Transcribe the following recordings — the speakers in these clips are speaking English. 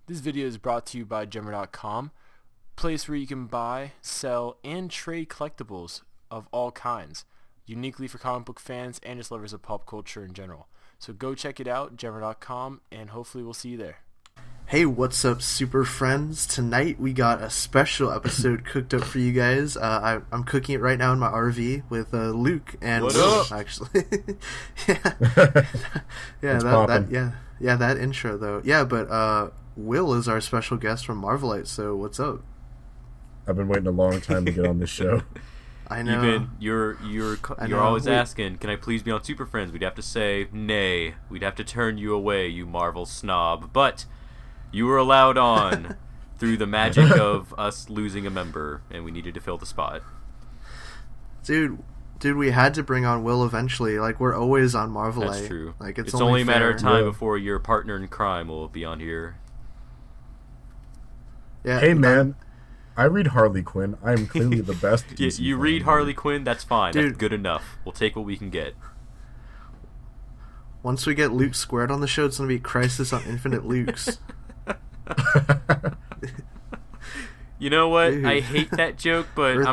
This video is brought to you by Gemmer.com, place where you can buy, sell, and trade collectibles of all kinds, uniquely for comic book fans and just lovers of pop culture in general. So go check it out, Gemmer.com, and hopefully we'll see you there. Hey, what's up, super friends? Tonight we got a special episode cooked up for you guys. I'm cooking it right now in my RV with Luke and Will, actually. That intro though. Yeah, but Will is our special guest from Marvelite. So what's up? I've been waiting a long time to get on this show. I know. You're always asking, can I please be on Superfriends? We'd have to say nay. We'd have to turn you away, you Marvel snob. But you were allowed on through the magic of us losing a member, and we needed to fill the spot. Dude, we had to bring on Will eventually. Like, we're always on Marvelite. That's true. Like, it's only a matter fair. of time before your partner in crime will be on here. Yeah. Hey, man. I read Harley Quinn. I am clearly the best. You read Harley Quinn, that's fine. Dude. That's good enough. We'll take what we can get. Once we get Luke squared on the show, it's going to be Crisis on Infinite Lukes. You know what? Dude. I hate that joke, but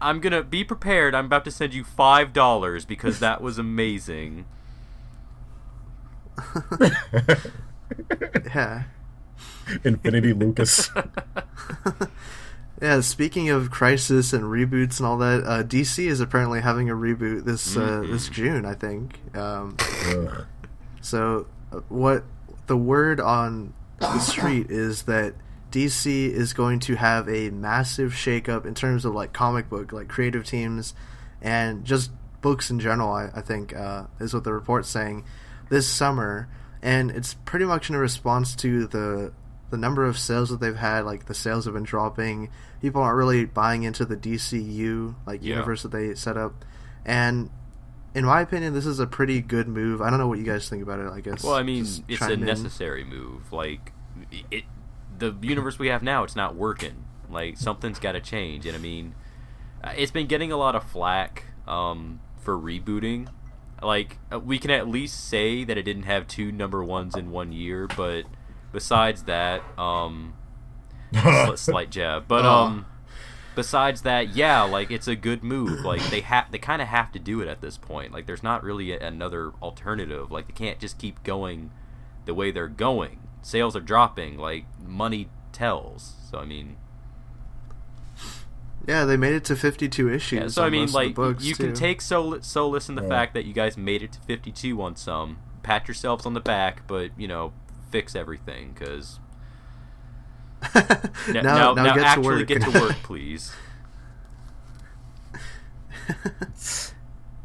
I'm gonna be prepared. I'm about to send you $5 because that was amazing. Yeah. Infinity Lucas. Yeah, speaking of Crisis and reboots and all that, DC is apparently having a reboot this June, I think. So, what the word on the street is that DC is going to have a massive shakeup in terms of like comic book, like creative teams, and just books in general. I think is what the report's saying this summer, and it's pretty much in a response to the number of sales that they've had. Like, the sales have been dropping. People aren't really buying into the DCU universe that they set up, and in my opinion, this is a pretty good move. I don't know what you guys think about it. I guess. Well, I mean, it's a necessary move. Like, the universe we have now, it's not working. Like, something's got to change. And I mean, it's been getting a lot of flack for rebooting. Like, we can at least say that it didn't have 2 number ones in 1 year, but besides that, slight jab. But besides that, yeah, like, it's a good move. Like, they kind of have to do it at this point. Like, there's not really another alternative. Like, they can't just keep going the way they're going. Sales are dropping. Like, money tells. So I mean, yeah, they made it to 52 issues. Yeah, so I mean, like, you too. can take solace in the fact that you guys made it to 52 on some. Pat yourselves on the back, but fix everything, because now actually get to work, please.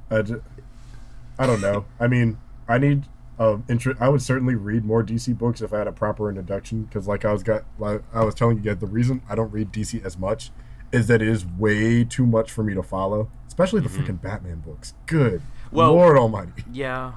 I don't know. I mean, I need I would certainly read more DC books if I had a proper introduction, because like I was telling you guys, the reason I don't read DC as much is that it is way too much for me to follow, especially the freaking Batman books. Good Lord Almighty. Yeah.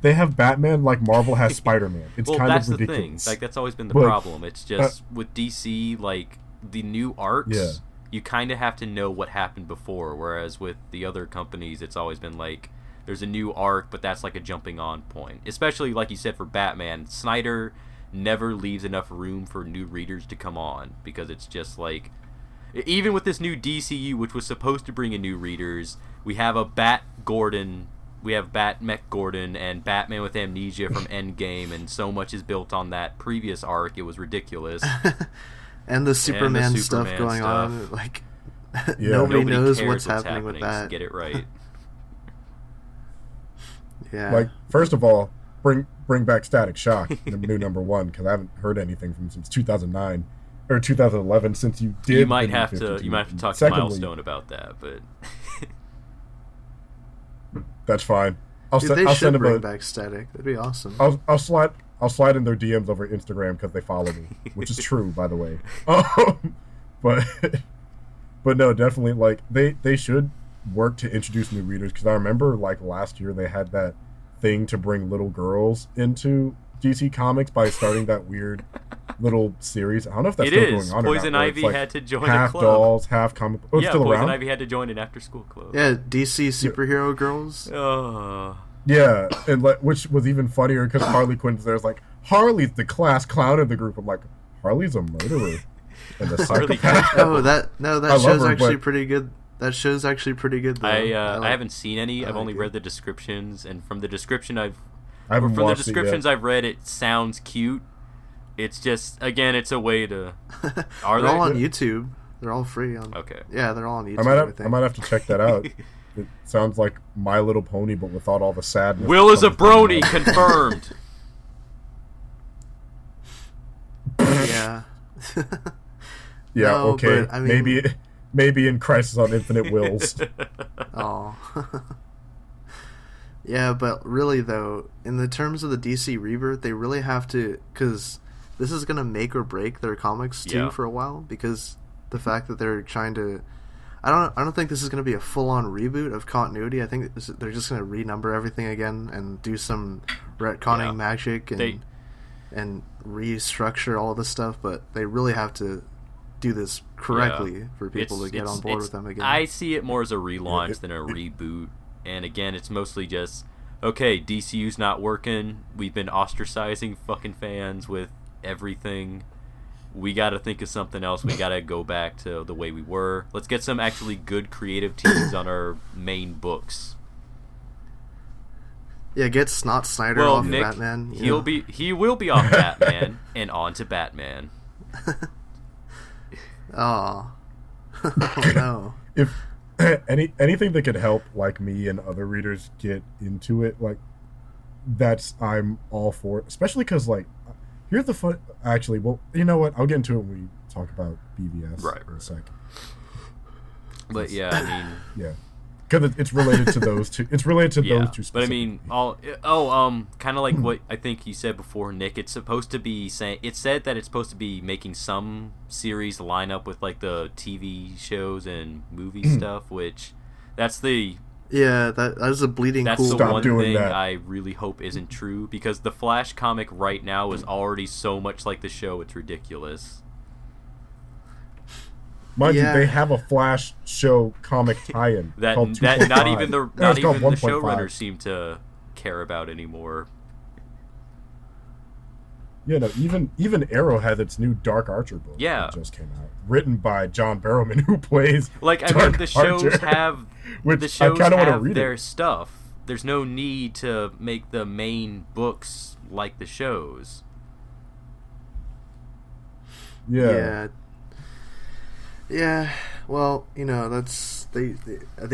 They have Batman like Marvel has Spider-Man. It's kind of ridiculous. That's the thing. Like, that's always been the problem. It's just with DC, like, the new arcs, you kind of have to know what happened before, whereas with the other companies, it's always been like, there's a new arc, but that's like a jumping on point. Especially, like you said, for Batman, Snyder never leaves enough room for new readers to come on, because it's just like, even with this new DCU, which was supposed to bring in new readers, we have a we have Bat-Mech Gordon and Batman with Amnesia from Endgame, and so much is built on that previous arc, it was ridiculous. And the Superman stuff going on, like, nobody knows what's happening with that. Get it right. Yeah. Like, first of all, bring back Static Shock, the new number 1, because I haven't heard anything from him since 2009 or 2011. Since you did, you might have to talk to Milestone about that, but that's fine. I'll send bring back Static. That'd be awesome. I'll slide in their DMs over Instagram because they follow me, which is true, by the way. But no, definitely, like, they should work to introduce new readers, because I remember, like, last year they had that thing to bring little girls into DC Comics by starting that weird little series. I don't know if that's still going on Poison or not. Ivy had to join half a club. dolls, half comic. Oh, it's still Poison around? Ivy had to join an after-school club. Yeah, DC Superhero Girls. Oh. Yeah, and which was even funnier because Harley Quinn's there's like, Harley's the class clown of the group. I'm like, Harley's a murderer and a psychopath. That show's actually pretty good. That show's actually pretty good. Though. I haven't seen any. I've only read the descriptions, and from the descriptions I've read, it sounds cute. It's just, again, it's a way to. They're all on YouTube. They're all free on. Okay. Yeah, they're all on YouTube. I might have to check that out. It sounds like My Little Pony, but without all the sadness. Will is a brony, confirmed. Yeah. Yeah. No, okay. but, I mean, maybe in Crisis on Infinite Wills. Oh. Yeah, but really though, in the terms of the DC Rebirth, they really have to, because this is gonna make or break their comics too for a while, because the fact that they're trying to. I don't think this is going to be a full-on reboot of continuity. I think they're just going to renumber everything again and do some retconning magic and restructure all of this stuff. But they really have to do this correctly for people to get on board with them again. I see it more as a relaunch than a reboot. And again, it's mostly just, okay, DCU's not working. We've been ostracizing fucking fans with everything. We got to think of something else. We got to go back to the way we were. Let's get some actually good creative teams on our main books. Yeah, get Snot Snyder off Nick, Batman. He will be off Batman and on to Batman. Oh. Oh no. If anything that could help, like me and other readers get into it, like I'm all for it. Especially because, like, here's the fun. Actually, well, you know what? I'll get into it when we talk about BVS in a sec. But yeah, I mean, yeah, because it's related to those two. It's related to those two. But I mean, kind of like what I think you said before, Nick. It's supposed to be saying. It said that it's supposed to be making some series line up with like the TV shows and movie stuff, which that's the. Yeah, that is a bleeding That's cool. the one thing I really hope isn't true, because the Flash comic right now is already so much like the show, it's ridiculous. Mind you, they have a Flash show comic tie-in that called not even the showrunners 1.5. seem to care about anymore. Yeah, no, even Arrow had its new Dark Archer book that just came out, written by John Barrowman, who plays the shows Archer, have which the shows I kind of want to have read their it. stuff. There's no need to make the main books like the shows. Yeah. Well, you know, that's they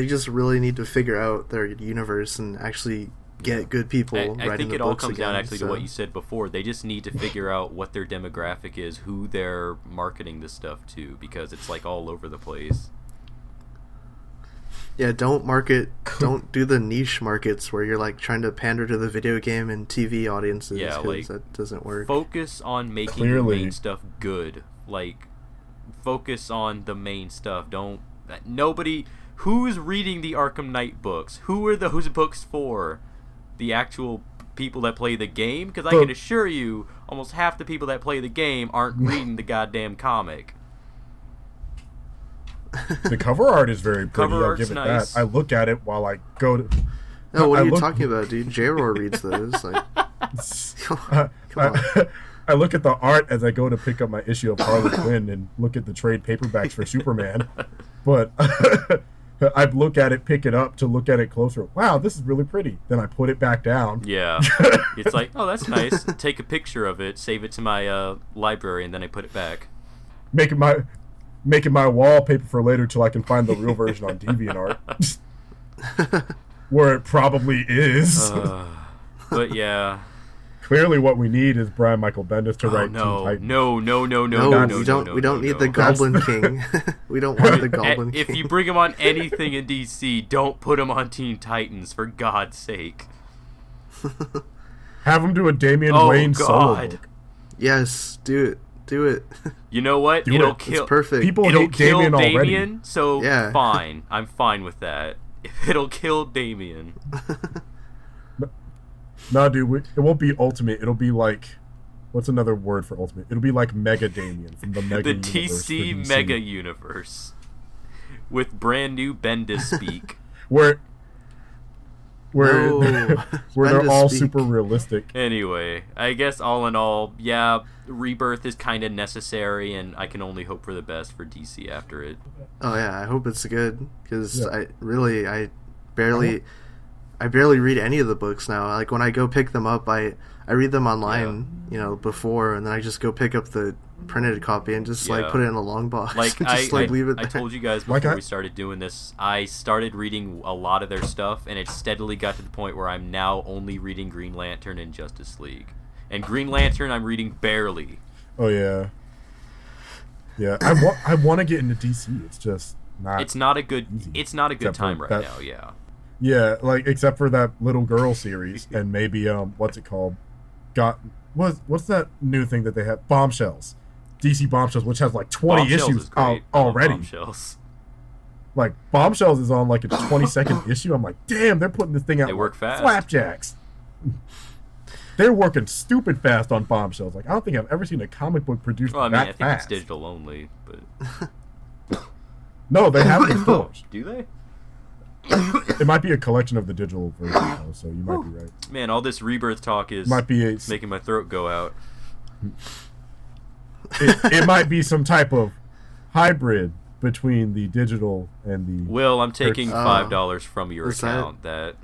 just really need to figure out their universe and actually get good people writing the books. I think it all comes down again, to what you said before. They just need to figure out what their demographic is, who they're marketing this stuff to, because it's like all over the place. Yeah, don't do the niche markets where you're like trying to pander to the video game and TV audiences. Yeah, like, that doesn't work. Focus on making the main stuff good. Like, focus on the main stuff. Who's reading the Arkham Knight books? Who are those books for? The actual people that play the game? Because I can assure you, almost half the people that play the game aren't reading the goddamn comic. The cover art is very pretty. Cover I'll give it nice. that. I look at it while I go to. No, what are you talking about, dude? J-Roar reads those. Like, come on. I look at the art as I go to pick up my issue of Harley Quinn and look at the trade paperbacks for Superman. But I look at it, pick it up to look at it closer. Wow, this is really pretty. Then I put it back down. Yeah. It's like, oh, that's nice. Take a picture of it, save it to my library, and then I put it back. Making my wallpaper for later till I can find the real version on DeviantArt. Where it probably is. But yeah. Clearly what we need is Brian Michael Bendis to write Teen Titans. No, we don't need the Goblin King. We don't want the Goblin King. If you bring him on anything in DC, don't put him on Teen Titans, for God's sake. Have him do a Damian Wayne solo book. Yes, do it. You know what? It'll kill. It's perfect. People it'll hate kill Damian already. Damian, so yeah. Fine. I'm fine with that. It'll kill Damian. No, dude, it won't be Ultimate. It'll be like, what's another word for Ultimate? It'll be like Mega Damian from the Mega Universe. TC Mega Universe with brand new Bendis speak. Where where No. where they're Bendis all speak. super realistic. Anyway, I guess all in all, yeah, Rebirth is kind of necessary, and I can only hope for the best for DC after it. Oh yeah, I hope it's good because Yeah. I barely read any of the books now. Like when I go pick them up, I read them online, before, and then I just go pick up the printed copy and just like Yeah. put it in a long box. Like just leave it I there. told you guys Like before we started doing this, I started reading a lot of their stuff, and it steadily got to the point where I'm now only reading Green Lantern and Justice League. And Green Lantern I'm reading barely. Oh yeah, yeah. I want to get into DC. It's just not. It's not a good easy. time Except for right that- now. Yeah. Yeah, like except for that little girl series and maybe what's it called? What's that new thing that they have? Bombshells. DC Bombshells, which has like 20 Bombshells issues is great. out I love already. Bombshells. Like Bombshells is on like its 22nd issue. I'm like, damn, they're putting this thing out. They work like fast. Flapjacks. They're working stupid fast on Bombshells. Like I don't think I've ever seen a comic book produced Well, I mean, that I think fast. it's digital only, but No, they have it in stores. do they? It might be a collection of the digital version, though, so you might be right. Man, all this Rebirth talk is Might be a, making my throat go out. it might be some type of hybrid between the digital and the. Will, I'm taking Oh. $5 from your Is that- account. That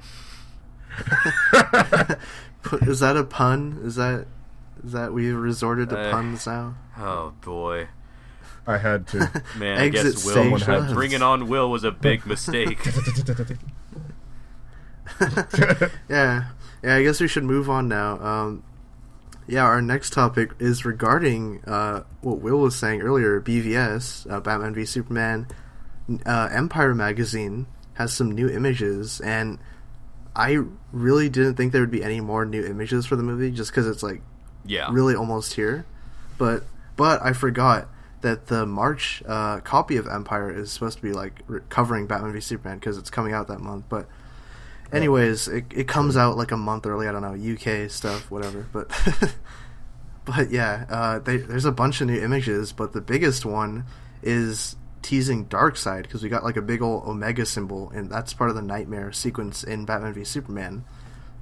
Is that a pun? Is that we resorted to Uh, puns now? oh boy, I had to. man, I Exit guess Will stage bringing on Will was a big mistake. Yeah, I guess we should move on now. Our next topic is regarding what Will was saying earlier. BVS, Batman v Superman, Empire magazine has some new images, and I really didn't think there would be any more new images for the movie, just because it's like Yeah, really almost here. But I forgot that the March copy of Empire is supposed to be like covering Batman v Superman because it's coming out that month. But anyways, it comes out like a month early. I don't know, UK stuff, whatever. But but yeah, there's a bunch of new images. But the biggest one is teasing Darkseid because we got like a big old Omega symbol, and that's part of the Nightmare sequence in Batman v Superman.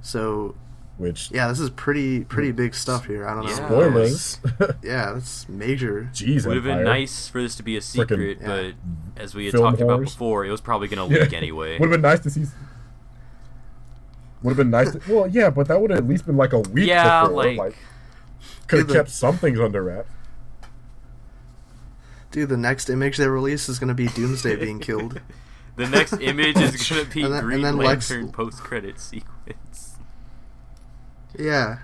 So Which yeah, this is pretty big stuff here. I don't know. Yeah. spoilers? Yeah, that's major. Jeez, would have been Empire. nice for this to be a secret, yeah. but as we had Film talked about whores. before, it was probably going to leak anyway. Would have been nice to see. Would have been nice. Well, yeah, but that would have at least been like a week Yeah, before. like- could have Dude, the- kept some things under wraps. Dude, the next image they release is going to be Doomsday being killed. The next image is going to be And then- Green and then Lantern post-credit sequence. Yeah.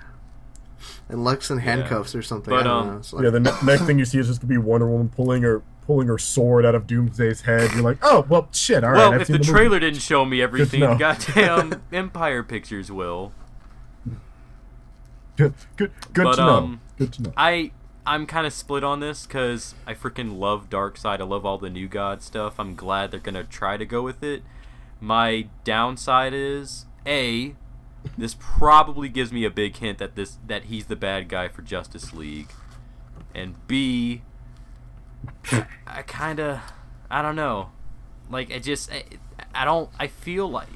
And Lex in handcuffs or something. But, I don't know. It's like, Yeah, the next thing you see is just gonna be Wonder Woman pulling her sword out of Doomsday's head. You're like, oh well, shit. All right. Well, I've if seen the movie. trailer didn't show me everything, know. goddamn Empire Pictures will. Good But, to know. Good to know. I'm kind of split on this because I freaking love Darkseid. I love all the New God stuff. I'm glad they're gonna try to go with it. My downside is this probably gives me a big hint that he's the bad guy for Justice League, and B, I don't know, like I feel like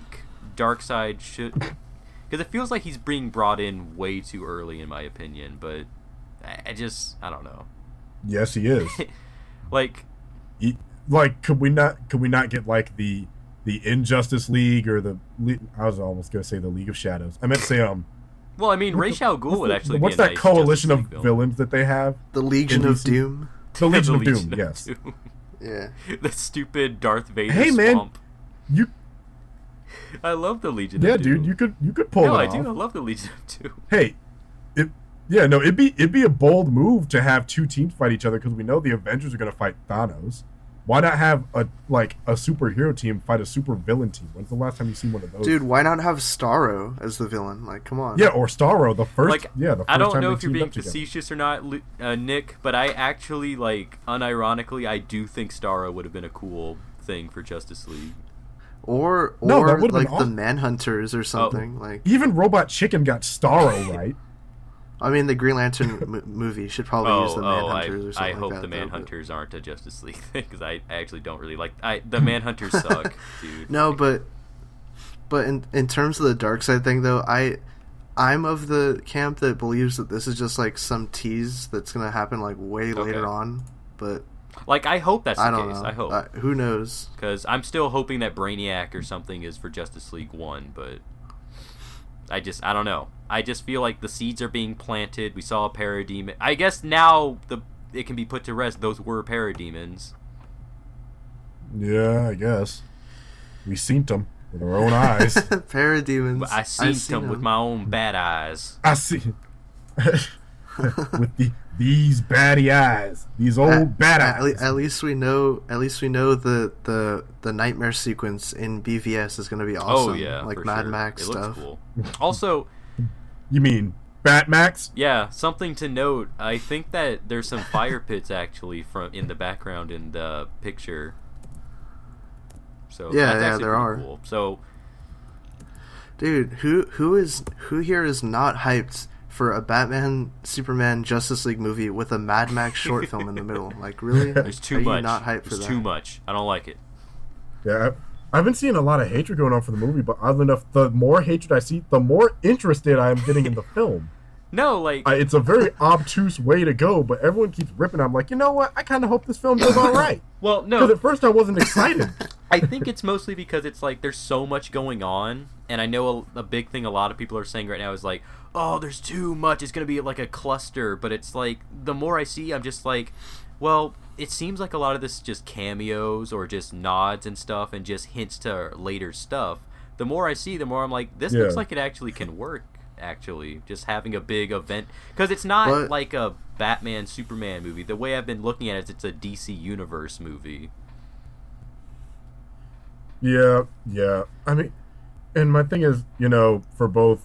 Darkseid should, because it feels like he's being brought in way too early in my opinion, but I don't know. Yes, he is. Like, Like, could we not get like the Injustice League or I was almost gonna say the League of Shadows. I meant to say well, I mean, Ra's al Ghul would actually what's be a that nice coalition Justice of League villain. villains that they have? the Legion of DC. Doom. The Legion of Doom. Legion Yes. Doom. Yeah. The stupid Darth Vader Hey, man. swamp. You. I love the Legion Yeah, of Doom. dude. You could pull No, it I off. do. I love the Legion of Doom. Hey, it'd be a bold move to have two teams fight each other because we know the Avengers are gonna fight Thanos. Why not have a superhero team fight a super villain team? When's the last time you seen one of those? Dude, why not have Starro as the villain? Like, come on. Yeah, or Starro, the first. Like, the first I don't time know they if you're teamed being up together. facetious or not, Nick, but I actually, like, unironically, I do think Starro would have been a cool thing for Justice League. Or No, that would've been like the awesome. Manhunters or something. Like, Even Robot Chicken got Starro right. I mean, the Green Lantern movie should probably use the Manhunters or I something hope like that. the though, but- Manhunters aren't a Justice League thing, because I actually don't really like... the Manhunters suck, dude. No, but But in terms of the Darkseid thing, though, I'm of the camp that believes that this is just like some tease that's gonna happen like way later on. But like, I hope that's the I don't case. know. I hope. Who knows? Because I'm still hoping that Brainiac or something is for Justice League 1, but I don't know. I just feel like the seeds are being planted. We saw a parademon. I guess now it can be put to rest. Those were parademons. Yeah, I guess. We seen them with our own eyes. Parademons. I seen them with my own bad eyes. I see. With these baddie eyes, these old bad eyes. At least we know. At least we know the nightmare sequence in BVS is going to be awesome. Oh yeah, like for Mad sure. Max it stuff. Looks cool. Also, You mean Batmax? yeah, something to note. I think that there's some fire pits actually in the background in the picture. So Yeah, that's actually there pretty are. Cool. So, Dude, who here is not hyped for a Batman, Superman, Justice League movie with a Mad Max short film in the middle? Like, really? there's too Are much. You not hyped for There's that? too much. I don't like it. Yeah, I've been seeing a lot of hatred going on for the movie, but oddly enough, the more hatred I see, the more interested I am getting in the film. No, like It's a very obtuse way to go, but everyone keeps ripping. I'm like, you know what? I kind of hope this film does all right. well, no. Because at first I wasn't excited. I think it's mostly because it's like there's so much going on, and I know a big thing a lot of people are saying right now is like, oh, there's too much, it's gonna be like a cluster. But it's like the more I see, I'm just like, well, it seems like a lot of this is just cameos or just nods and stuff and just hints to later stuff. The more I see, the more I'm like, this looks like it actually can work. Actually, just having a big event, because it's not like a Batman Superman movie. The way I've been looking at it is it's a DC Universe movie. Yeah. I mean, and my thing is, for both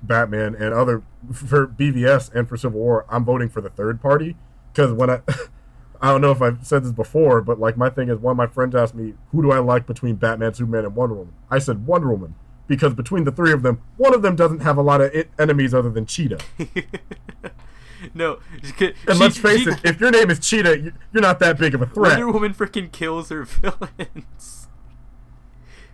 Batman and for BVS and for Civil War, I'm voting for the third party. Because when I don't know if I've said this before, but like my thing is, one of my friends asked me, who do I like between Batman, Superman, and Wonder Woman? I said Wonder Woman. Because between the three of them, one of them doesn't have a lot of enemies other than Cheetah. No. And let's face it, if your name is Cheetah, you're not that big of a threat. Wonder Woman freaking kills her villains.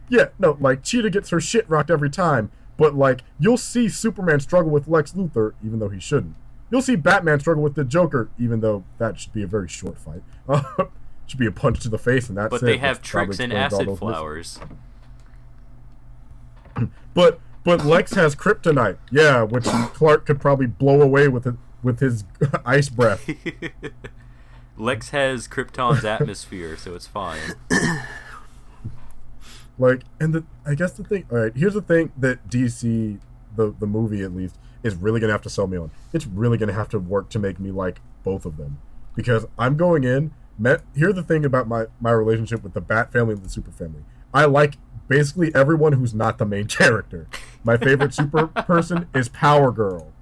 Yeah, no, like, Cheetah gets her shit rocked every time. But, like, you'll see Superman struggle with Lex Luthor, even though he shouldn't. You'll see Batman struggle with the Joker, even though that should be a very short fight. Should be a punch to the face, and that's it. But they have tricks and acid flowers. But Lex has kryptonite, yeah, which Clark could probably blow away with his ice breath. Lex has Krypton's atmosphere, so it's fine. Like, and I guess the thing, all right, here's the thing that DC, the movie at least, is really gonna have to sell me on. It's really gonna have to work to make me like both of them, because I'm going in. Here's the thing about my relationship with the Bat family and the Super family. I like basically everyone who's not the main character. My favorite super person is Power Girl.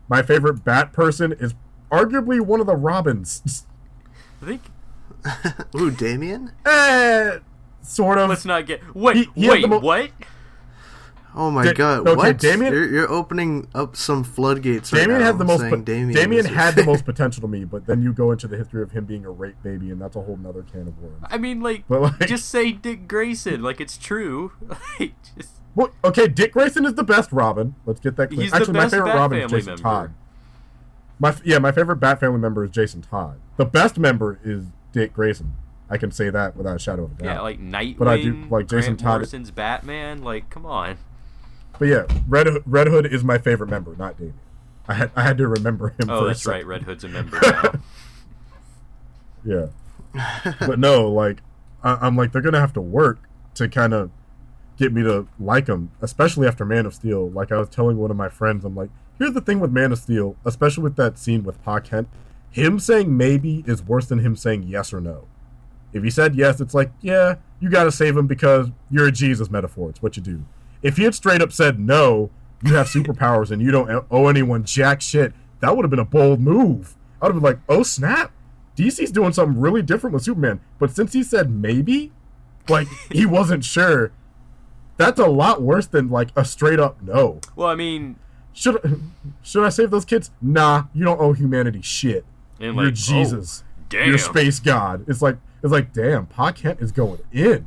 My favorite Bat person is arguably one of the Robins. I think. Ooh, Damien? Sort of. Let's not get. Wait, what? Oh my god! Okay, what? Damien, you're opening up some floodgates. Right Damien now, had the most. Damien had the most potential to me, but then you go into the history of him being a rape baby, and that's a whole nother can of worms. I mean, like, just say Dick Grayson, like it's true. Well, okay, Dick Grayson is the best Robin. Let's get that clear. He's Actually, the best my favorite Bat Robin is family Jason member. Todd. My favorite Bat family member is Jason Todd. The best member is Dick Grayson. I can say that without a shadow of a doubt. Yeah, like Nightwing, but I do like Jason Grant Todd. Morrison's Batman. Like, come on. But yeah, Red Hood is my favorite member, not Damien. I had to remember him. Oh, for that's a second. right. Red Hood's a member now. Yeah. But no, like, I'm like, they're going to have to work to kind of get me to like them, especially after Man of Steel. Like, I was telling one of my friends, I'm like, here's the thing with Man of Steel, especially with that scene with Pa Kent. Him saying maybe is worse than him saying yes or no. If he said yes, it's like, yeah, you got to save him because you're a Jesus metaphor. It's what you do. If he had straight up said no, you have superpowers and you don't owe anyone jack shit, that would have been a bold move. I would have been like, oh snap, DC's doing something really different with Superman. But since he said maybe, like he wasn't sure, that's a lot worse than like a straight up no. Well, I mean, should I save those kids? Nah, you don't owe humanity shit. And you're like, Jesus. Oh, damn. You're space god. It's like, damn, Pa Kent is going in.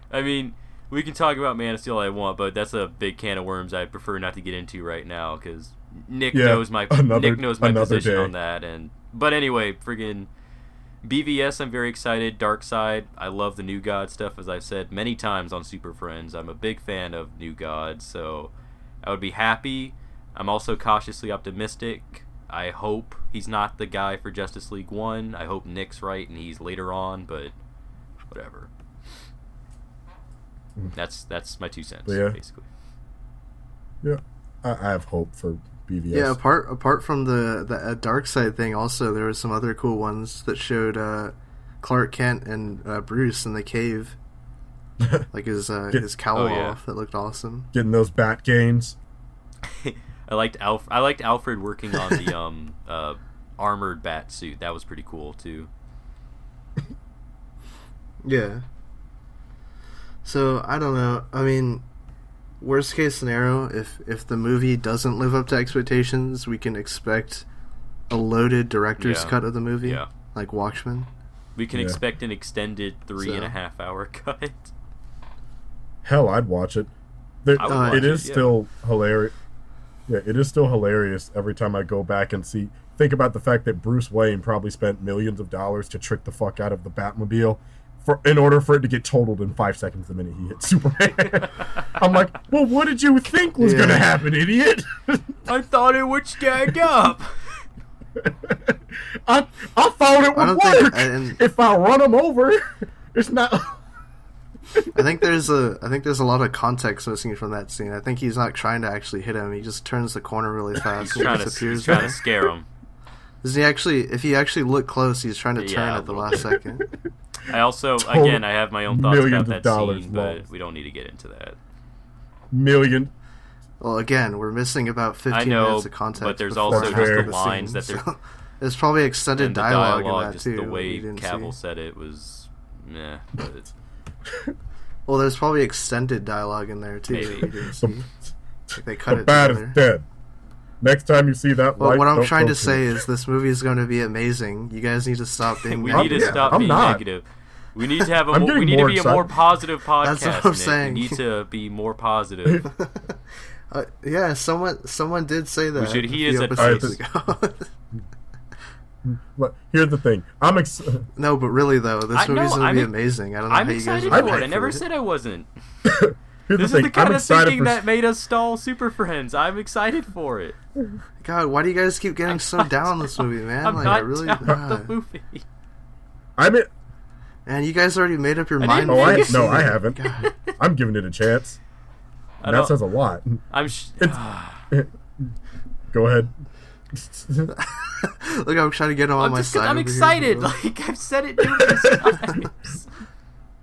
I mean, we can talk about Man of Steel all I want, but that's a big can of worms I prefer not to get into right now because Nick knows my position on that. But anyway, friggin' BVS, I'm very excited. Darkseid, I love the New God stuff, as I've said many times on Super Friends. I'm a big fan of New God, so I would be happy. I'm also cautiously optimistic. I hope he's not the guy for Justice League 1. I hope Nick's right and he's later on, but whatever. That's my 2 cents, basically. Yeah, I have hope for BVS. Yeah, apart from the Darkseid thing, also there were some other cool ones that showed Clark Kent and Bruce in the cave, like his cowl off. That looked awesome. Getting those bat gains. I liked Alfred working on the armored bat suit. That was pretty cool too. Yeah. So I don't know. I mean, worst case scenario, if the movie doesn't live up to expectations, we can expect a loaded director's cut of the movie, like Watchmen. We can expect an extended 3.5 hour cut. Hell, I'd watch it. It is still hilarious. Yeah, it is still hilarious every time I go back and think about the fact that Bruce Wayne probably spent millions of dollars to trick the fuck out of the Batmobile in order for it to get totaled in 5 seconds the minute he hit Superman. I'm like, well, what did you think was going to happen, idiot? I thought it would stand up. I thought it would work. If I run him over, it's not... I think there's a lot of context missing from that scene. I think he's not trying to actually hit him. He just turns the corner really fast. He's trying to scare him. Does he actually? If you actually look close, he's trying to turn at the last second. I also, again, I have my own thoughts about that scene, but we don't need to get into that. Million. Well, again, we're missing about 15 minutes of context. But there's also just the lines that they're... There's probably extended dialogue in that, just too. The way Cavill said it was... meh. But... Well, there's probably extended dialogue in there, too. Maybe. Like they cut the it bat together. is dead. Next time you see that light, what I'm trying to say is this movie is going to be amazing. You guys need to stop being We need to stop being negative. We need to have we need to be a more positive podcast. That's what I'm saying. We need to be more positive. Yeah, someone did say that. We should heed his advice. But here's the thing. No, but really though, this movie's going to be amazing. I don't know how you guys are excited for it. I never said I wasn't. This is the kind of thinking that made us stall Super Friends. I'm excited for it. God, why do you guys keep getting so down on this movie, man? I'm not down on the movie. And you guys already made up your mind. I haven't. God. I'm giving it a chance. That says a lot. Go ahead. Look, I'm trying to get him on my side. I'm excited. Like I've said it numerous times.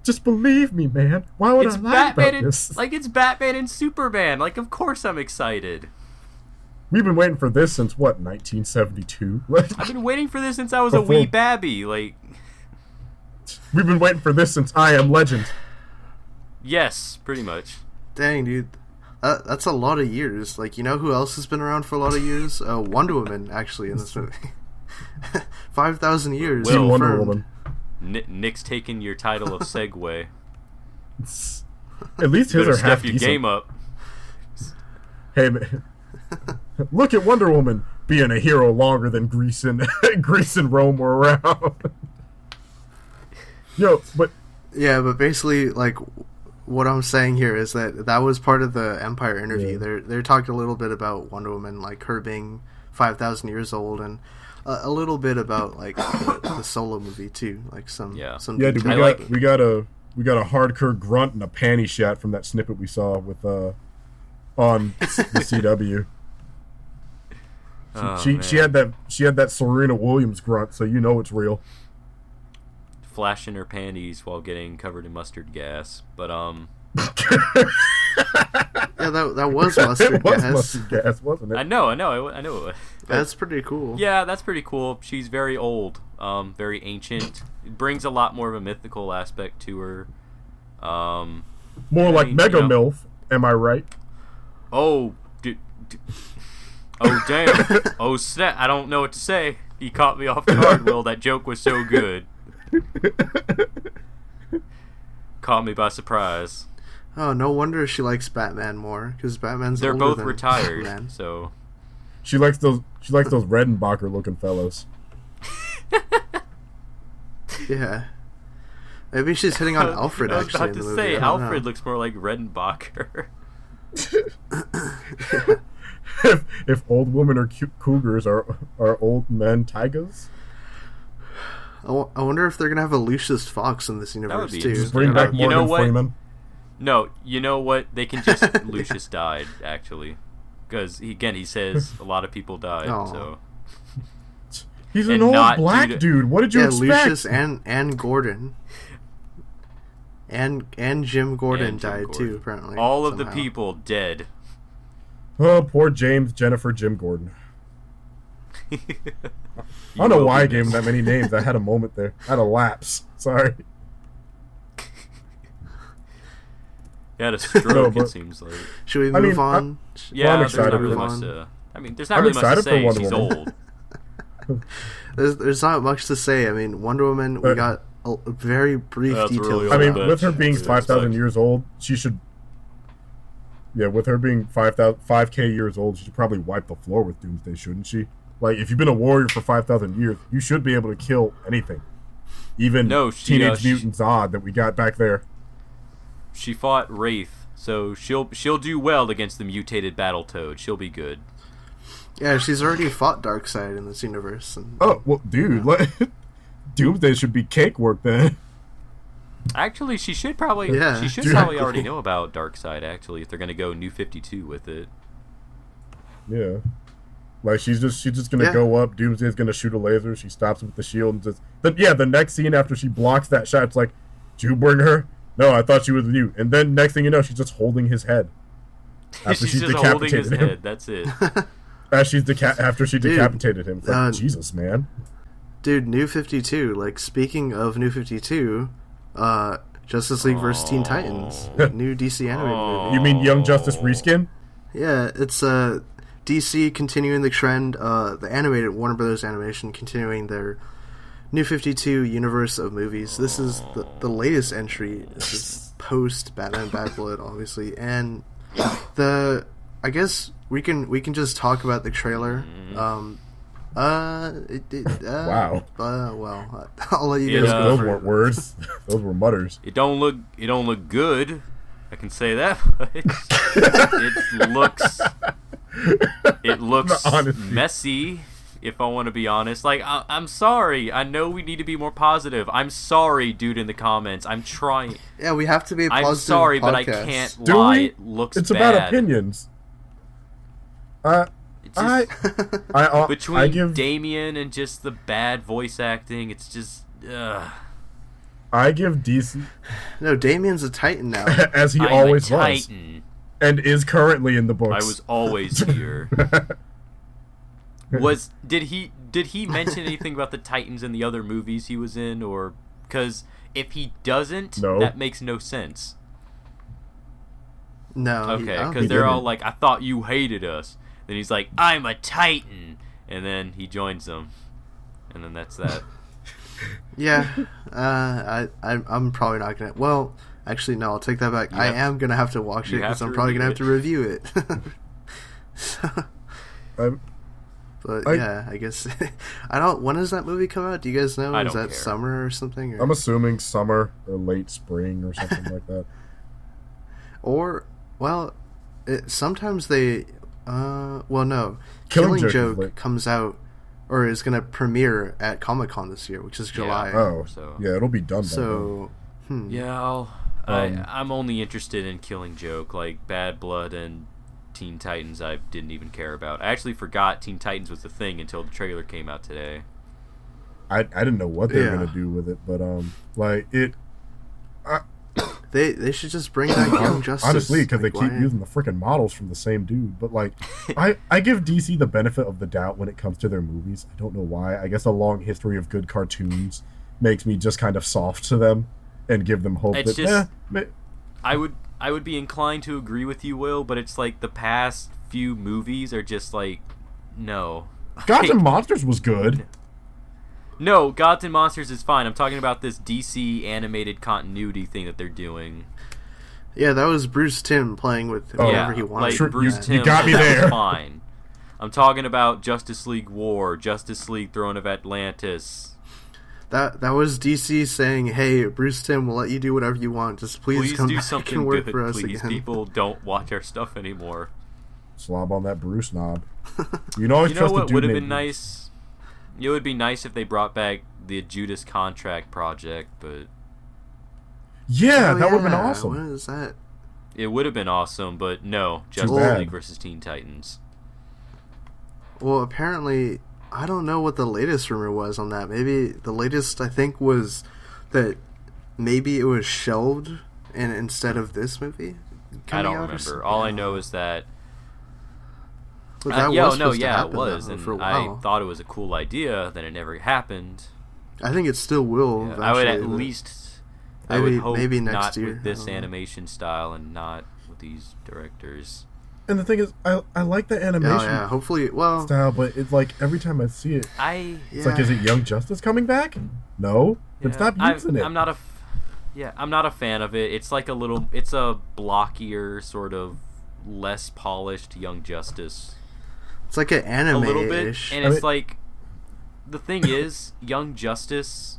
Just believe me, man. Why would I lie about this? Like it's Batman and Superman. Like of course I'm excited. We've been waiting for this since what, 1972? I've been waiting for this since I was a wee babby. Like we've been waiting for this since I Am Legend. Yes, pretty much. Dang, dude. That's a lot of years. Like, you know who else has been around for a lot of years? Wonder Woman, actually, in this movie. 5,000 years. Will Wonder Woman. Nick's taking your title of Segway. At least his are half your decent. game up. Hey, man. Look at Wonder Woman being a hero longer than Greece and Rome were around. Yeah, but basically, like, what I'm saying here is that was part of the Empire interview. Yeah. They're talking a little bit about Wonder Woman, like her being 5,000 years old, and a little bit about like the solo movie too, like some. Yeah, dude, we got a hardcore grunt and a panty shot from that snippet we saw with on the CW. She had that Serena Williams grunt, so you know it's real. Flashing her panties while getting covered in mustard gas, but yeah, that was mustard gas. Mustard gas, wasn't it? I know it was. That's pretty cool. Yeah, that's pretty cool. She's very old, very ancient. It brings a lot more of a mythical aspect to her. More like Mega MILF, am I right? Oh, oh damn! Oh snap! I don't know what to say. You caught me off guard, Will. That joke was so good. Caught me by surprise. Oh, no wonder she likes Batman more, because Batman's They're older both than retired, Superman. so She likes those Redenbacher looking fellows. Yeah. Maybe she's hitting on Alfred, I was actually, about in to the movie. say I don't Alfred know. looks more like Redenbacher. if old women are cougars, are old men tigers? I wonder if they're going to have a Lucius Fox in this universe, be too. Just bring back You know Morgan what? Freeman. No, you know what? They can just Lucius died actually, because he says a lot of people died. Aw. So He's an And old not black due to- dude. What did you Yeah, expect? Lucius and Gordon. And Jim Gordon And Jim died, Gordon. too, apparently. all of the somehow. people dead. Oh, poor James, Jennifer, Jim Gordon. You I don't know will why be I gave him missed. that many names. I had a moment there. I had a lapse. Sorry. He had a stroke. No, but- It seems like. Should we I move mean, on? Yeah, Well, I'm there's excited not really for much on. to. I mean, there's not I'm really much to excited for say. Wonder She's Woman. old. There's not much to say. I mean, Wonder Woman, we got a very brief That's details. really I mean, old. with her being That's 5,000 like- years old, she should. Yeah, with her being 5K years old, she should probably wipe the floor with Doomsday, shouldn't she? Like, if you've been a warrior for 5,000 years, you should be able to kill anything. Even No, Teenage Mutant Zod that we got back there. She fought Wraith, so she'll do well against the mutated Battletoad. She'll be good. Yeah, she's already fought Darkseid in this universe. And, Oh, well, dude, Doomsday should be cake work then. Actually, she should probably. Yeah. She should Dude. probably already know about Darkseid. Actually, if they're gonna go New 52 with it. Yeah. Like, she's just gonna Yeah. go up, Doomsday's gonna shoot a laser, she stops with the shield, and just... the next scene after she blocks that shot, it's like, did you bring her? No, I thought she was with you. And then, next thing you know, she's just holding his head. After She's she just holding his decapitated him. head. That's it. After she Dude, decapitated him. It's like, uh, Jesus, man. dude, New 52. Like, speaking of New 52, Justice League vs. Teen Titans. New DC animated movie. You mean Young Justice reskin? Yeah, it's DC continuing the trend, the animated Warner Brothers Animation continuing their New 52 universe of movies. This is the latest entry. This is post Batman Bad Blood, obviously, and I guess we can just talk about the trailer. Wow. Well, I'll let you Yeah, guys no. go Those for weren't it. words. Those were mutters. It don't look good. I can say that much. It looks Honestly. messy. If I want to be honest, like I'm sorry. I know we need to be more positive. I'm sorry, dude. In the comments, I'm trying. Yeah, we have to be a positive I'm sorry, but I podcast. can't Do lie. we? It looks It's bad. about opinions. It's just, I between give Damien and just the bad voice acting, it's just. I give DC No, Damien's a Titan now. as he I'm always a was Titan. and is currently in the books. I was always here. Did he mention anything about the Titans in the other movies he was in, or because if he doesn't, No. that makes no sense. No, Okay, I don't because think they're didn't. all like, "I thought you hated us." Then he's like, "I'm a Titan," and then he joins them, and then that's that. Yeah, I'm probably not gonna. Well, actually, no. I'll take that back. I am gonna have to watch you it have because to I'm probably gonna have to review review it. But I- yeah, I guess I don't. When does that movie come out? Do you guys know? I Is don't that care. summer or something? Or, I'm assuming summer or late spring or something like that. or well, sometimes they. Well, no. Killing Killing Joke is Joke late. comes out or is gonna premiere at Comic-Con this year, which is July. Oh, So- yeah, it'll be done by then. So, Yeah, Um, I'm only interested in Killing Joke, like Bad Blood and Teen Titans. I didn't even care about. I actually forgot Teen Titans was a thing until the trailer came out today. I didn't know what they were Yeah. gonna do with it, but like it. they should just bring back Young Justice. Honestly, because Like, they keep why- using the freaking models from the same dude. But like, I give DC the benefit of the doubt when it comes to their movies. I don't know why. I guess a long history of good cartoons makes me just kind of soft to them and give them hope It's that just- ma- I would be inclined to agree with you, Will, but it's like the past few movies are just like, no. Gods and Monsters was good. No, Gods and Monsters is fine. I'm talking about this DC animated continuity thing that they're doing. Yeah, that was Bruce Timm playing with whoever he wanted. Like Bruce Timm, you got me there. Fine. I'm talking about Justice League War, Justice League Throne of Atlantis. That was DC saying, "Hey, Bruce Timm, we'll let you do whatever you want. Just please come do back something and work good, for us please. again." People don't watch our stuff anymore. Slob on that Bruce knob. You know what would have been nice? It would be nice if they brought back the Judas Contract project, but that would have been awesome. What is that? It would have been awesome, but no. Justice League versus Teen Titans. Well, apparently, I don't know what the latest rumor was on that. Maybe the latest, I think, was that maybe it was shelved and instead of this movie. I don't remember. All I know is that. But that was it was, and I thought it was a cool idea. Then it never happened. I think it still will. Yeah, I would at least. I would hope maybe next not year. with this animation style and not with these directors. And the thing is, I like the animation hopefully, style, but it's like every time I see it, it's like, is it Young Justice coming back? No, then stop using it. I'm not a fan of it. It's like it's a blockier, sort of less polished Young Justice. It's like an anime-ish. A little bit, and it's like, the thing is, Young Justice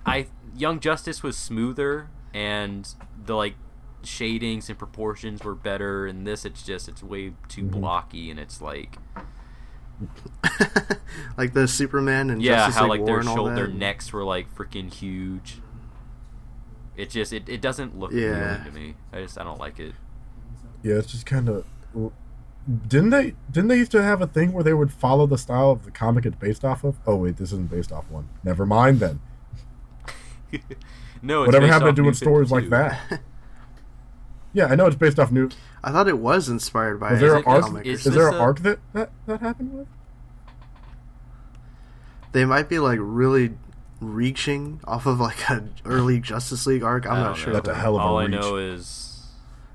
was smoother, and the shadings and proportions were better. And this, it's way too blocky, and it's like like the Superman and Justice League War and all that. Their necks were freaking huge. It just it doesn't look appealing to me. I don't like it. Yeah, it's just kind of. Didn't they used to have a thing where they would follow the style of the comic it's based off of? Oh wait, this isn't based off one. Never mind then. No, whatever happened to doing stories like that? Yeah, I know it's based off New. I thought it was inspired by. Is there an arc? Is there an arc that happened with? They might be really reaching off of an early Justice League arc. I'm not sure. That's a hell of a reach. All I know is.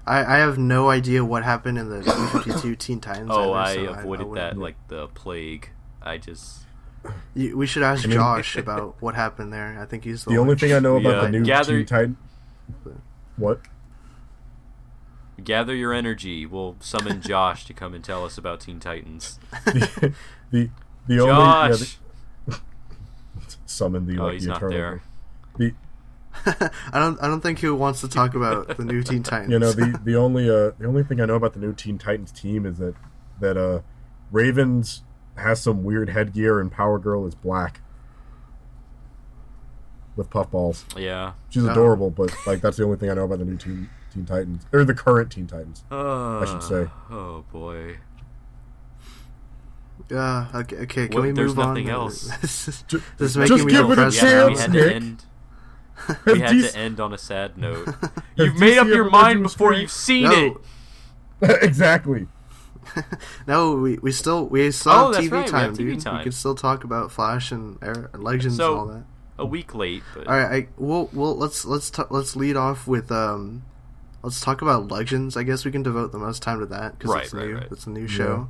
I have no idea what happened in the New 52 Teen Titans. I avoided that like the plague. We should ask Josh about what happened there. I think he's the only thing I know about the new Teen Titans. What? Gather your energy. We'll summon Josh to come and tell us about Teen Titans. the Josh! Only summon the he's not there. I don't think he wants to talk about the new Teen Titans. The only thing I know about the new Teen Titans team is that Ravens has some weird headgear and Power Girl is black with puffballs. Yeah, she's adorable, but that's the only thing I know about the new Teen Titans, or the current Teen Titans, I should say. Oh boy. Okay. Can we move on? There's nothing else. This is making me depressed. We had to end on a sad note. You've made up your mind before you've seen it. Exactly. No, we still have TV time, TV dude. time. We can still talk about Flash and Legends and all that. A week late, but all right. Let's lead off with let's talk about Legends. I guess we can devote the most time to that because it's new. It's a new show.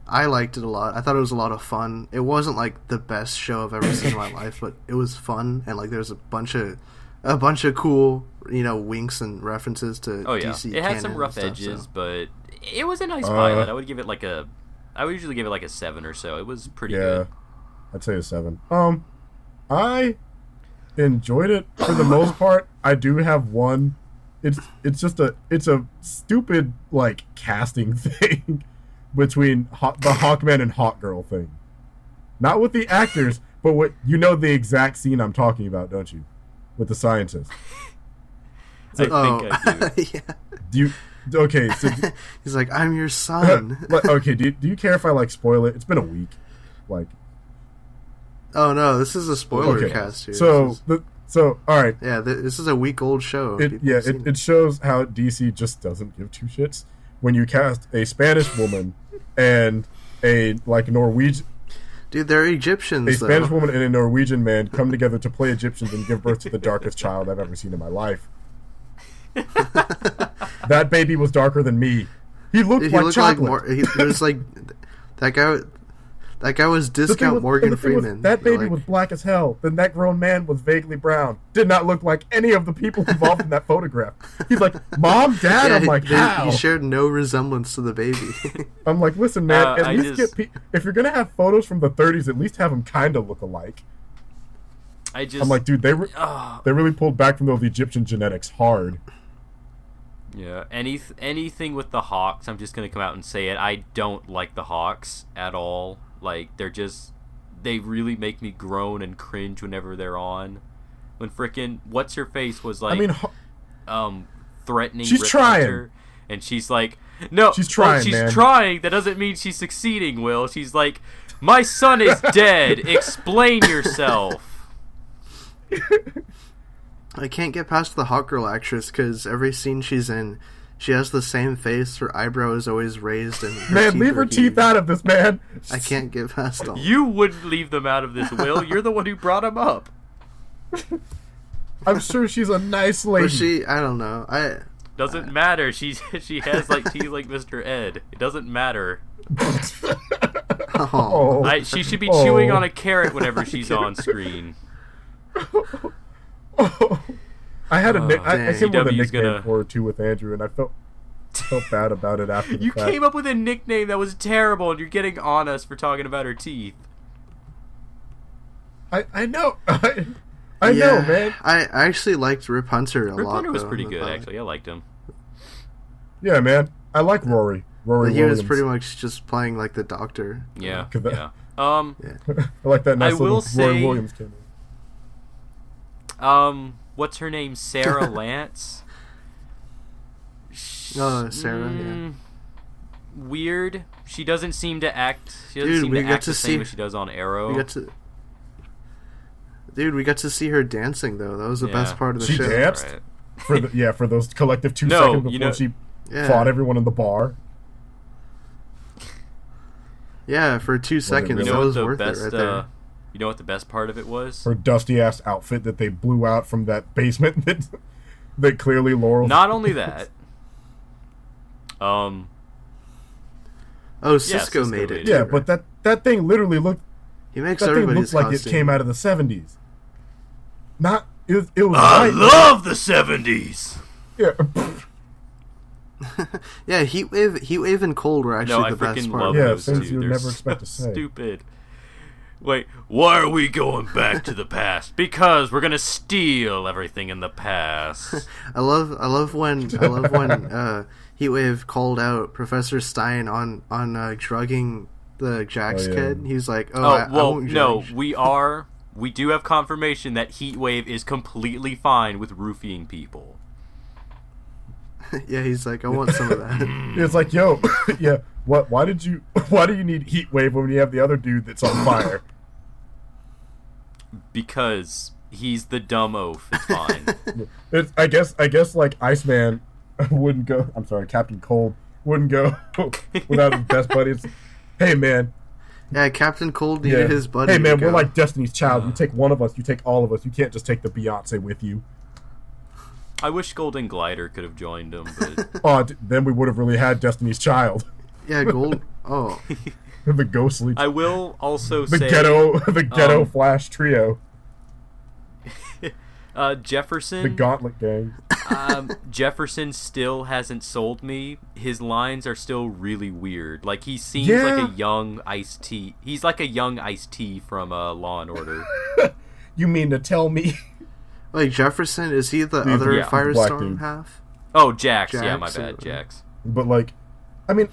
I liked it a lot. I thought it was a lot of fun. It wasn't the best show I've ever seen in my life, but it was fun, and there's a bunch of cool winks and references to DC. It had some rough edges, but it was a nice pilot. I would give it I would usually give it a 7 or so. It was pretty good. I'd say a 7. I enjoyed it for the most part. I do have one. It's a stupid casting thing between the Hawkman and Hawkgirl thing. Not with the actors, but the exact scene I'm talking about, don't you? With the scientist. I think I do. Yeah. Do you? Okay, so he's like, I'm your son. Okay, do you care if I spoil it? It's been a week. Oh no, this is a spoiler cast here. So all right. Yeah, this is a week-old show. It shows how DC just doesn't give two shits when you cast a Spanish woman and a Norwegian. Dude, they're Egyptians. A Spanish woman and a Norwegian man come together to play Egyptians and give birth to the darkest child I've ever seen in my life. That baby was darker than me. He looked like chocolate. He was that guy. That guy was discount Morgan Freeman. That baby was black as hell. Then that grown man was vaguely brown. Did not look like any of the people involved in that photograph. He's like, Mom, Dad? Yeah, I'm like, how? He shared no resemblance to the baby. I'm like, listen, man, if you're going to have photos from the 30s, at least have them kind of look alike. I'm like, dude, they really pulled back from those Egyptian genetics hard. Yeah, anything with the Hawks, I'm just going to come out and say it. I don't like the Hawks at all. Like, they really make me groan and cringe whenever they're on. When frickin' What's-Her-Face was like, threatening she's Rip trying. Hunter, and she's like, no, she's trying, she's man. trying. That doesn't mean she's succeeding, Will. She's like, my son is dead. Explain yourself. I can't get past the Hawk Girl actress because every scene she's in, she has the same face. Her eyebrow is always raised, and man, leave her teeth out of this, man. I can't get past all. You wouldn't leave them out of this, Will. You're the one who brought them up. I'm sure she's a nice lady. But I don't know. Doesn't matter. She has like teeth like Mr. Ed. It doesn't matter. She should be chewing on a carrot whenever she's on screen. I had I came up with a nickname for her too with Andrew, and I felt bad about it after the You fact. came up with a nickname that was terrible, and you're getting on us for talking about her teeth. I know. I know, man. I actually liked Rip Hunter a lot. Rip Hunter was though, pretty good, actually. I liked him. Yeah, man. I like Rory. But he was pretty much just playing like the Doctor. Yeah. Yeah. I like that nice little Roy Williams cameo. What's her name? Sarah Lance? Oh, Sarah, yeah. Weird. She doesn't seem to act. She doesn't seem to act the same as she does on Arrow. We got to see her dancing though. That was the best part of the show. She danced right. for those collective 2 seconds before she fought everyone in the bar. Yeah, for 2 seconds. That was worth it right there. You know what the best part of it was? Her dusty ass outfit that they blew out from that basement that clearly Laurel. Not only that. Cisco made it. Yeah, but that thing literally looked. He makes that everybody's thing looked like it came out of the 70s. Not it was. I love the 70s. Yeah. Yeah, Heatwave and Cold were actually the best part. Yeah, things you would never expect to say. Stupid. Wait, why are we going back to the past? Because we're gonna steal everything in the past. I love when Heatwave called out Professor Stein on drugging the Jax kid. He's like, I won't judge. We do have confirmation that Heatwave is completely fine with roofing people. Yeah, he's like, I want some of that. It's like, yo, yeah, why do you need Heatwave when you have the other dude that's on fire? Because he's the dumb oaf. It's fine. I guess like Iceman wouldn't go. I'm sorry, Captain Cold wouldn't go without his best buddy. It's, hey man. Yeah, Captain Cold needed his buddy. Hey man, we're like Destiny's Child. You take one of us, you take all of us. You can't just take the Beyonce with you. I wish Golden Glider could have joined him, but then we would have really had Destiny's Child. Yeah, Gold. Oh, the ghostly. I will also the say ghetto Flash trio. Jefferson, the Gauntlet Gang. Jefferson still hasn't sold me. His lines are still really weird. Like he seems like a young Ice-T. He's like a young Ice-T from Law and Order. You mean to tell me? Like Jefferson, is he the other Firestorm half? Oh, Jax. Yeah, my bad, Jax. But like, I mean,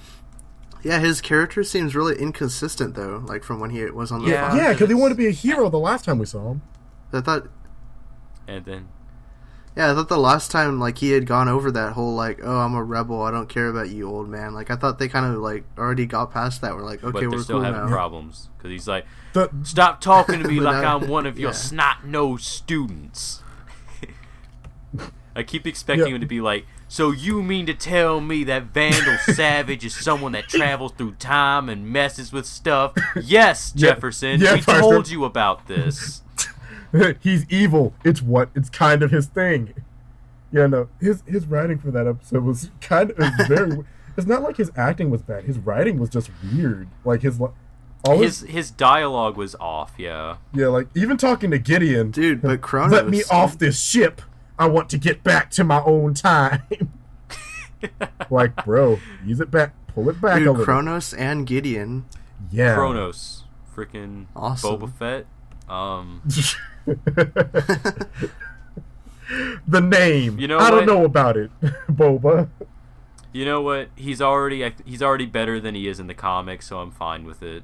yeah, his character seems really inconsistent though. Like from when he was on the Fox. Yeah, because he wanted to be a hero the last time we saw him. I thought. And then. Yeah, I thought the last time like he had gone over that whole like, oh, I'm a rebel, I don't care about you, old man. Like I thought they kind of like already got past that. We're like, okay, but we're still cool having now. Problems because he's like, stop talking to me like I'm one of your Yeah. snot-nosed students. I keep expecting him to be like, so you mean to tell me that Vandal Savage is someone that travels through time and messes with stuff? Yes, Jefferson. We told you about this. He's evil. It's kind of his thing. Yeah, no. His writing for that episode was kind of very. It's not like his acting was bad. His writing was just weird. Like his dialogue was off. Yeah. Yeah, like even talking to Gideon, dude. But Kronos, let me off this ship. I want to get back to my own time. Like, bro, use it back, pull it back. Dude, a little. Kronos and Gideon. Yeah. Kronos, freaking awesome. Boba Fett. The name. You know I what? don't know about it, Boba. You know what? He's already better than he is in the comics, so I'm fine with it.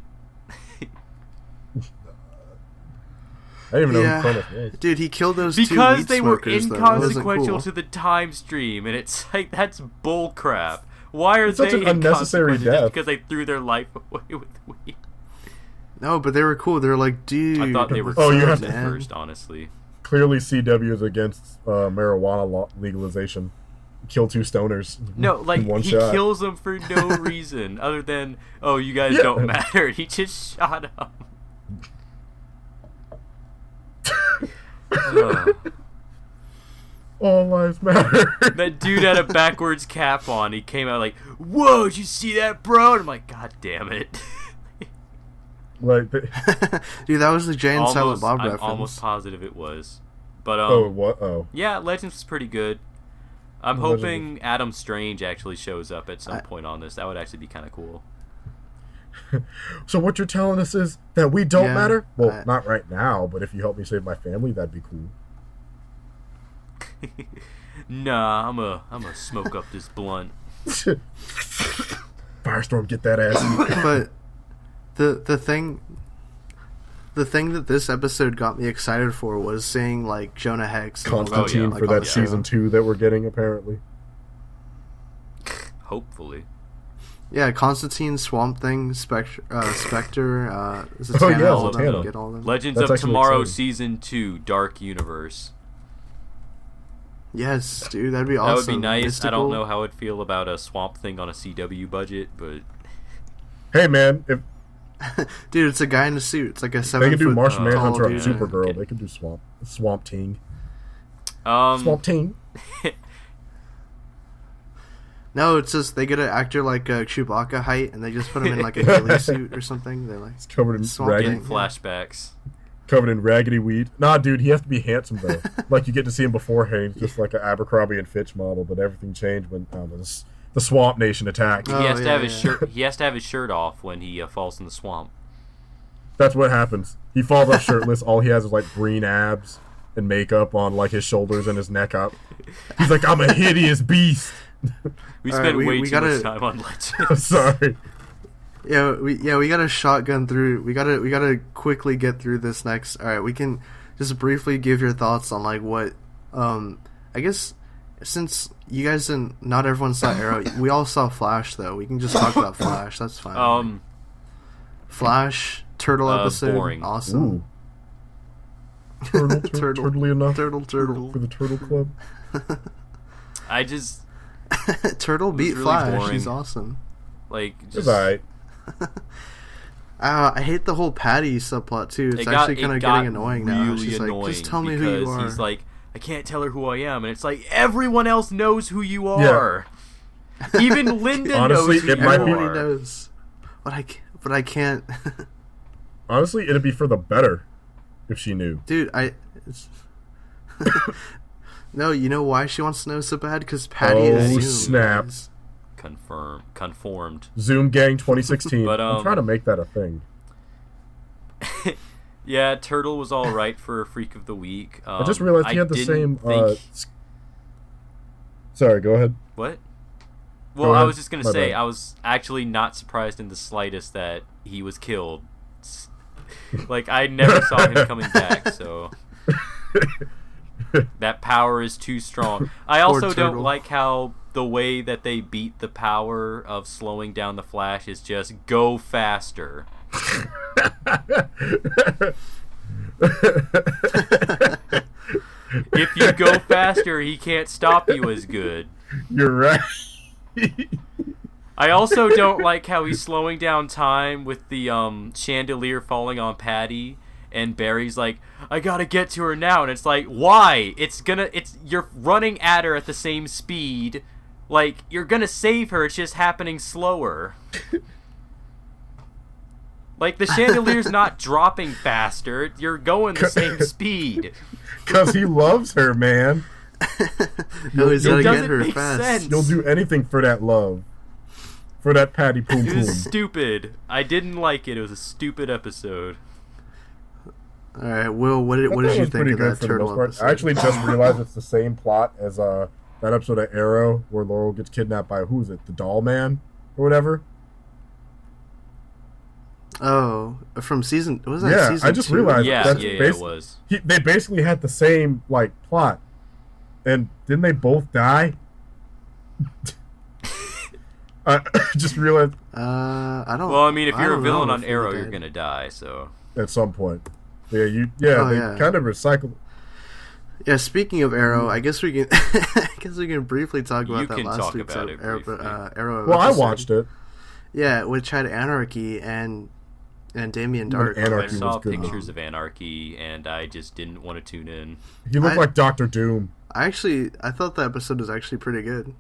I didn't even know who Kronos was. Dude, he killed those two because weed they were smokers, inconsequential cool. to the time stream, and it's like that's bull crap. Why are It's they such an unnecessary inconsequential just death. because they threw their life away with weed? No, but they were cool. They were like, dude. I thought they were Oh, you have at to- first, honestly. Clearly, CW is against marijuana legalization. Kill two stoners. No, like in one he shot. kills them for no reason other than you guys Yeah. don't matter. He just shot them. All lives matter. That dude had a backwards cap on. He came out like, "Whoa, did you see that, bro?" And I'm like, "God damn it!" Like, Dude, that was the Jay and Silent Bob I'm reference. almost positive it was. But what? Oh, yeah, Legends is pretty good. I'm Legends hoping Adam Strange actually shows up at some point on this. That would actually be kind of cool. so what you're telling us is that we don't Yeah, matter? Well, not right now, but if you help me save my family, that'd be cool. Nah, I'm a smoke up this blunt. Firestorm, get that ass. But the thing that this episode got me excited for was seeing like Jonah Hex and all that, Constantine like, for on that the show. season 2 that we're getting, apparently. Hopefully. Yeah, Constantine, Swamp Thing, Spectre, Zatanna, Oh, yeah, all of them, Zatanna. get all of them. Legends That's of actually Tomorrow exciting. Season 2, Dark Universe. Yes, dude, that'd be awesome. That would be nice. Mystical. I don't know how I'd feel about a Swamp Thing on a CW budget, but Hey, man, if Dude, it's a guy in a suit. It's like a 7 they could do foot Martian tall Manhunter on dude. Supergirl, Okay. they could do Swamp Ting. Swamp Ting. No, it's just they get an actor like Chewbacca height, and they just put him in like a ghillie suit or something. They're like, He's covered in Swamp raggedy, Thing. getting flashbacks. covered in raggedy weed. Nah, dude, he has to be handsome though. Like you get to see him beforehand, just like an Abercrombie and Fitch model. But everything changed when the Swamp Nation attacked. Oh, He has to yeah, have his yeah. shirt. He has to have his shirt off when he falls in the swamp. That's what happens. He falls off shirtless. All he has is like green abs and makeup on like his shoulders and his neck up. He's like, I'm a hideous beast. We All spent right, way we too gotta- much time on Legends. I'm sorry. we gotta shotgun through. We gotta quickly get through this next. All right, we can just briefly give your thoughts on like what. I guess since you guys didn't, not everyone saw Arrow. We all saw Flash though. We can just talk about Flash. That's fine. Flash Turtle episode. boring. Awesome. Ooh. Turtle, Turtle. turtly enough Turtle. for the Turtle Club. I just Turtle beat really Flash. boring. He's awesome. like It's just alright. I hate the whole Patty subplot too. It's it actually got kind of got getting annoying now. really She's annoying like, just tell me who you because are. he's like, I can't tell her who I am, and it's like everyone else knows who you are. Even Linda Honestly, knows who it you might be- Everybody are. knows, but I can't. Honestly, it'd be for the better if she knew. Dude, no, you know why she wants to know so bad? Because Patty Oh, is Zoom. snap. guys. Conformed. Zoom Gang 2016. But, I'm trying to make that a thing. Yeah, Turtle was all right for a Freak of the Week. I just realized he had the didn't same. think- Sorry, go ahead. What? Go Well, I ahead. was just gonna My say bad. I was actually not surprised in the slightest that he was killed. Like I never saw him coming back, so that power is too strong. I also don't Turtle. like how the way that they beat the power of slowing down the Flash is just go faster. If you go faster, he can't stop you as good. You're right. I also don't like how he's slowing down time with the chandelier falling on Patty, and Barry's like, I gotta get to her now, and it's like, why? You're running at her at the same speed, like, you're gonna save her, it's just happening slower. Like, the chandelier's not dropping faster. You're going the same speed. Because he loves her, man. No, he's gotta get doesn't her make fast. sense. You'll do anything for that love. For that patty poom It poom. was stupid. I didn't like it. It was a stupid episode. All right, Will, what did you think of that turtle episode? I actually just realized it's the same plot as that episode of Arrow where Laurel gets kidnapped by, who is it, the doll man or whatever? Oh, from season... Was that Yeah, season I just 2? realized it was. They basically had the same, like, plot. And didn't they both die? I just realized... I don't... Well, I mean, if you're a don't villain know on if Arrow, they you're did. gonna die, so... At some point. Yeah, they yeah. kind of recycled... Yeah, speaking of Arrow, I guess we can briefly talk about You that can last talk week's about it briefly. Arrow Well, I episode. watched it. Yeah, which had Anarchy and Damien When Dark. Anarchy I saw was good. pictures of Anarchy, and I just didn't want to tune in. He looked I- like Dr. Doom. I thought the episode was actually pretty good.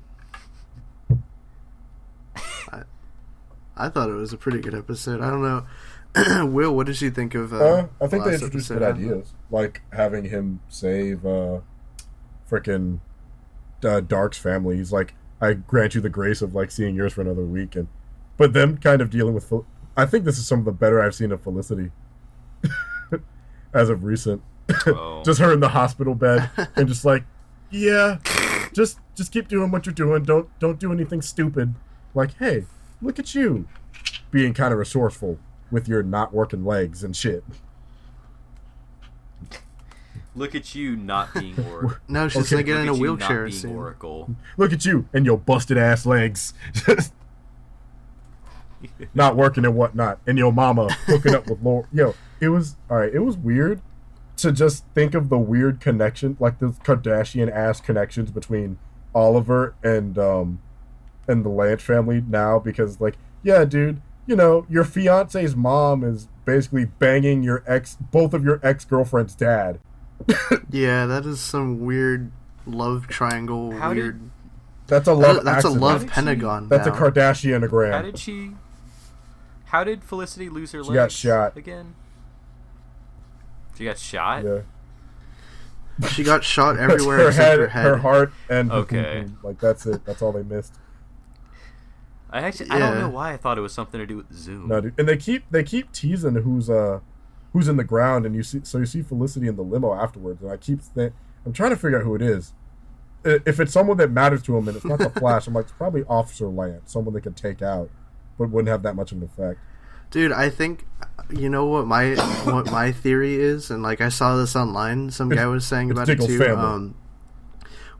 I thought it was a pretty good episode. I don't know. Will, what did you think of I think the they last introduced episode? good ideas. Like having him save frickin' Dark's family. He's like, I grant you the grace of like seeing yours for another week. But them kind of dealing with... I think this is some of the better I've seen of Felicity. As of recent. Oh. Just her in the hospital bed and just like, yeah, just keep doing what you're doing. Don't do anything stupid. Like, hey, look at you being kind of resourceful with your not working legs and shit. Look at you not being Oracle. No, she's Okay, gonna get in a Look at you wheelchair not being soon. Oracle. Look at you and your busted ass legs. Not working and whatnot. And your mama hooking up with Laura. Yo, it was weird to just think of the weird connection, like the Kardashian ass connections between Oliver and the Lance family now, because like, yeah, dude, you know, your fiance's mom is basically banging both of your ex-girlfriend's dad. Yeah, that is some weird love triangle. That's a love That's a accident. love How did pentagon. That's a now. Kardashianogram. How did Felicity lose her legs? She got shot. Again? She got shot? Yeah. She got shot everywhere her except head, her head. her heart, and her Okay. boom-boom. Like that's it. That's all they missed. I don't Yeah. know why I thought it was something to do with Zoom. No, dude. And they keep teasing who's in the ground, and you see Felicity in the limo afterwards, and I'm trying to figure out who it is. If it's someone that matters to him and it's not the Flash, I'm like, it's probably Officer Lance, someone they could take out, but wouldn't have that much of an effect. Dude, I think you know what my theory is, and like I saw this online. Some guy was saying It's about it Diggle's too. family.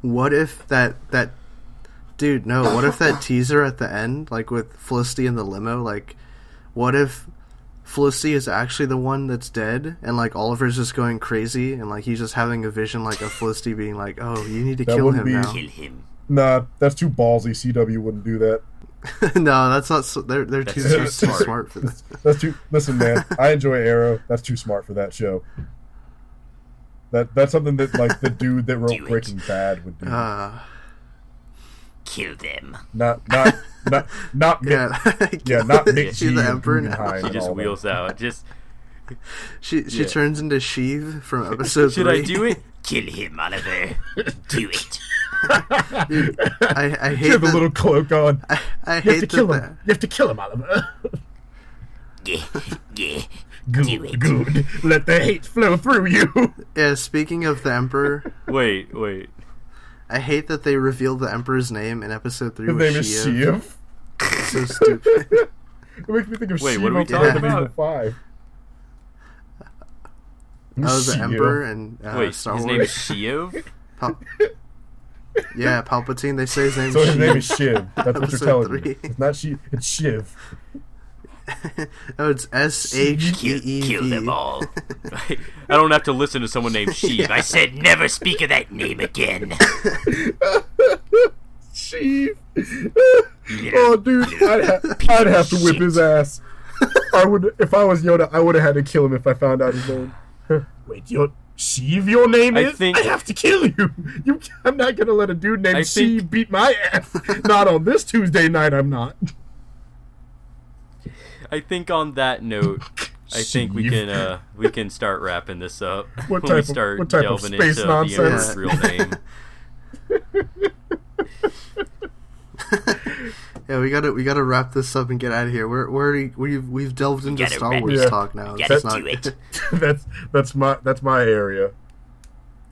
What if that dude? No, what if that teaser at the end, like with Felicity in the limo, like what if Felicity is actually the one that's dead, and like Oliver's just going crazy, and like he's just having a vision like of Felicity being like, "Oh, you need to That kill wouldn't him be- now." Kill him. Nah, that's too ballsy. CW wouldn't do that. No, that's not. They're too That's too smart for this. That's too. Listen, man, I enjoy Arrow. That's too smart for that show. That's something that like the dude that wrote Do it. Breaking Bad would do. Kill them. Not Yeah, not Nick She G. the and Emperor Guggenheim now. She and just all that. wheels out. Just She Yeah. turns into Sheev from episode should 3. I do it? Kill him, Oliver. Do it. Dude, I She hate had the that. little cloak on. I You have hate to kill that. him. You have to kill him, Oliver. Yeah. Good, good. Let the hate flow through you. Yeah, speaking of the Emperor, Wait. I hate that they revealed the Emperor's name in episode 3 His with name is Sheev. Sheev. It's so stupid. It makes me think of Wait, Sheev what are we from talking Resident about? Evil 5. Oh, the Sheev. Emperor and Wait, Star his Wars. name is Shio? Yeah, Palpatine. They say his name So is his Sheev. name is Shiv. That's what you're Episode telling 3. me. It's not Sheev. It's Shiv. Oh, it's SHEEV. Kill them all. I don't have to listen to someone named Sheev. I said never speak of that name again. Sheev. Oh, dude, I'd have to whip his ass. I would, if I was Yoda, I would have had to kill him if I found out his name. Wait, Sheev, your name I is? think- I have to kill you. I'm not gonna let a dude named I Sheev think- beat my ass. Not on this Tuesday night. I'm not. I think on that note, I think we can start wrapping this up. What when we type start of delving space into nonsense? the Emperor's real name. Yeah, we gotta wrap this up and get out of here. We've delved into Star Wars talk now. That's my area.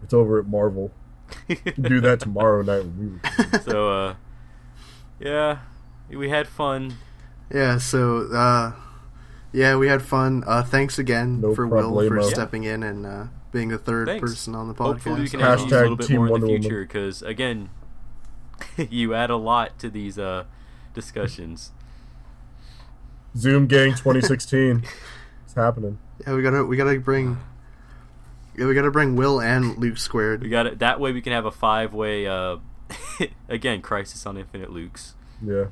It's over at Marvel. Do that tomorrow night when we So yeah, we had fun. Yeah, so we had fun. Thanks again for Will for stepping in and being the third person on the podcast. Hopefully we can have you a little bit more in the future because again, you add a lot to these discussions. Zoom Gang 2016. It's happening. Yeah, we gotta bring Will and Luke squared. We got it. That way we can have a 5-way. Again, Crisis on Infinite Lukes. Yeah.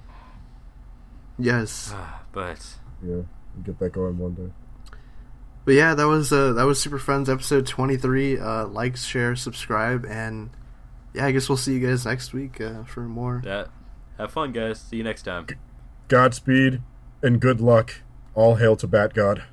Yes. But yeah, we'll get that going one day. But yeah, that was Super Friends episode 23. Like, share, subscribe, and yeah, I guess we'll see you guys next week for more. Have fun, guys. See you next time. Godspeed and good luck. All hail to Bat God.